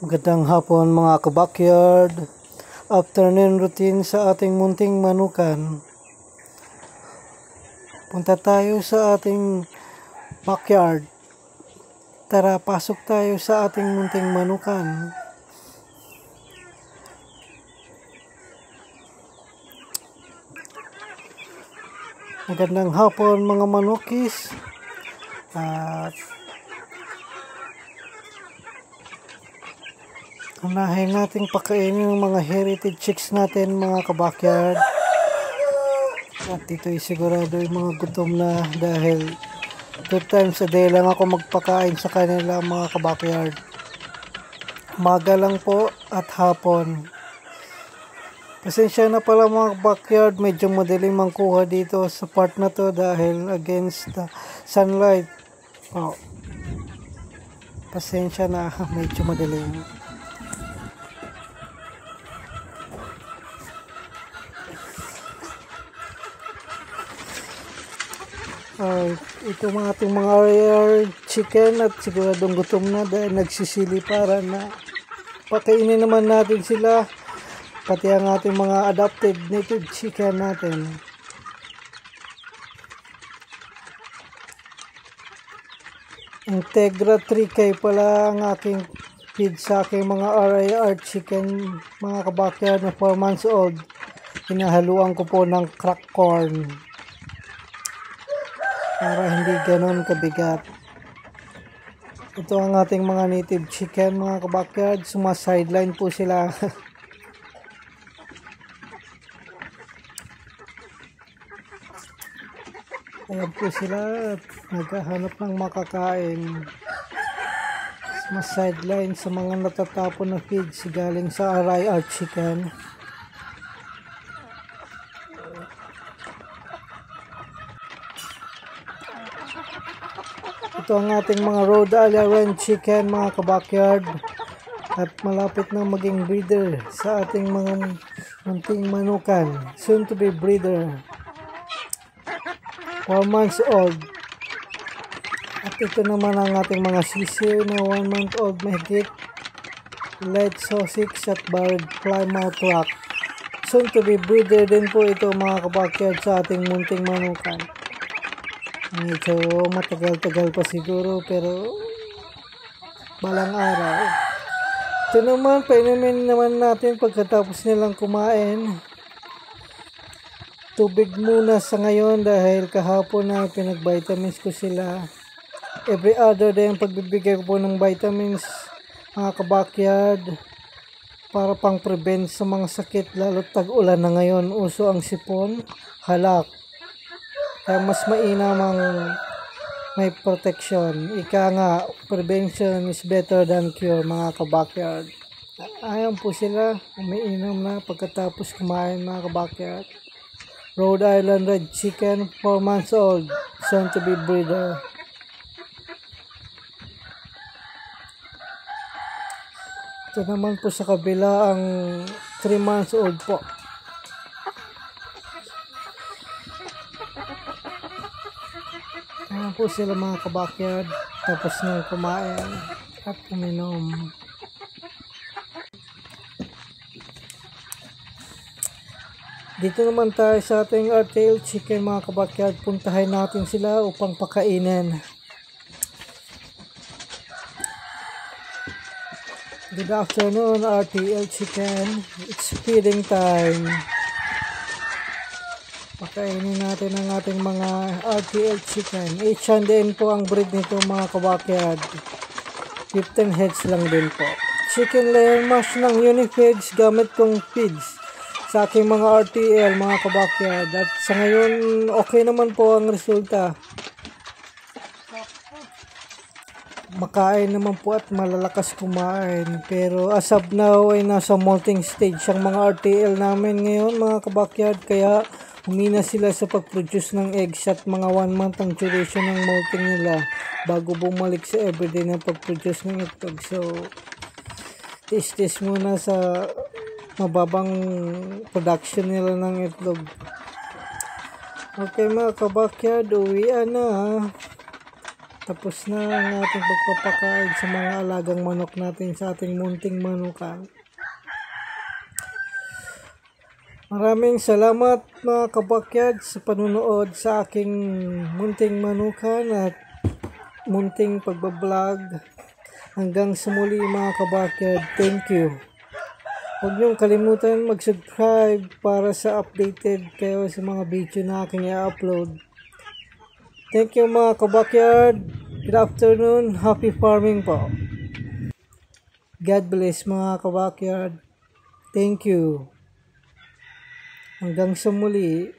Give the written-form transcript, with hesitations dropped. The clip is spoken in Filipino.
Magandang hapon mga kabakyard. Afternoon routine sa ating munting manukan. Punta tayo sa ating backyard. Tara, pasok tayo sa ating munting manukan. Magandang hapon mga manukis. At unahin nating pakainin ng mga heritage chicks natin mga kabakyard. At ito'y sigurado yung mga gutom na dahil 2 times a day lang ako magpakain sa kanila mga kabakyard. Umaga lang po at hapon. Pasensya na pala mga kabakyard, medyo madaling mangkuha dito sa part na to dahil against the sunlight. Pasensya na, medyo madaling. Ito mga ating mga rare chicken at siguradong gutom na dahil nagsisili para na pakainin naman natin sila, pati ang ating mga adopted native chicken natin. Integra 3K pala ang aking feed sa aking mga RIR chicken mga kabakyard na 4 months old. Hinahaluan ko po ng crack corn para hindi ganon kabigat. Ito ang ating mga native chicken mga kabakyard, sumasideline po sila. Ayan po sila at naghahanap ng makakain. Sumasideline sa mga natatapon na feeds galing sa RIR chicken. Ito ang ating mga Rhode Island chicken mga kabakyard at malapit na maging breeder sa ating mga munting manukan, soon to be breeder, 4 months old. At ito naman ang ating mga sisiw na 1 month old mahigit, light sausage at barred plymouth rock, soon to be breeder din po ito mga kabakyard sa ating munting manukan. Medyo matagal-tagal pa siguro pero balang araw. Ito naman, painumin naman natin pagkatapos nilang kumain. Tubig muna sa ngayon dahil kahapon na pinag-vitamins ko sila. Every other day ang pagbibigay ko po ng vitamins mga kabakyard para pang prevent sa mga sakit, lalo tag-ulan na ngayon. Uso ang sipon, halak. Kaya mas mainam ang may protection. Ika nga, prevention is better than cure mga kabakyard. Ayan po sila, umiinom na pagkatapos kumain mga kabakyard. Rhode Island red chicken, 4 months old, soon to be breeder. Ito naman po sa kabila ang 3 months old po. Ayan po sila mga kabakyard, tapos na kumain at uminom. Dito naman tayo sa ating RTL chicken mga kabakyard, puntahan natin sila upang pakainin. Good afternoon RTL chicken, it's feeding time. Pakainin natin ang ating mga RTL chicken. H&M po ang breed nito mga kabakyard. 15 heads lang din po. Chicken layer mash ng Unifeeds gamit kong feeds sa aking mga RTL mga kabakyard. At sa ngayon okay naman po ang resulta. Makain naman po at malalakas kumain. Pero as of now ay nasa molting stage ang mga RTL namin ngayon mga kabakyard. Kaya humina sila sa pag-produce ng eggs at mga 1 month ang duration ng molting nila bago bumalik sa everyday na pag-produce ng itlog. So, tis-tis muna sa mababang production nila ng itlog. Okay mga kabakyard, uwian na. Tapos na ang ating pagpapakain sa mga alagang manok natin sa ating munting manukan. Maraming salamat mga kabakyard sa panunood sa aking munting manukan at munting pagbablog. Hanggang sa muli mga kabakyard. Thank you. Huwag niyong kalimutan mag-subscribe para sa updated kayo sa mga video na aking i-upload. Thank you mga kabakyard. Good afternoon. Happy farming po. God bless mga kabakyard. Thank you. Hanggang sa muli.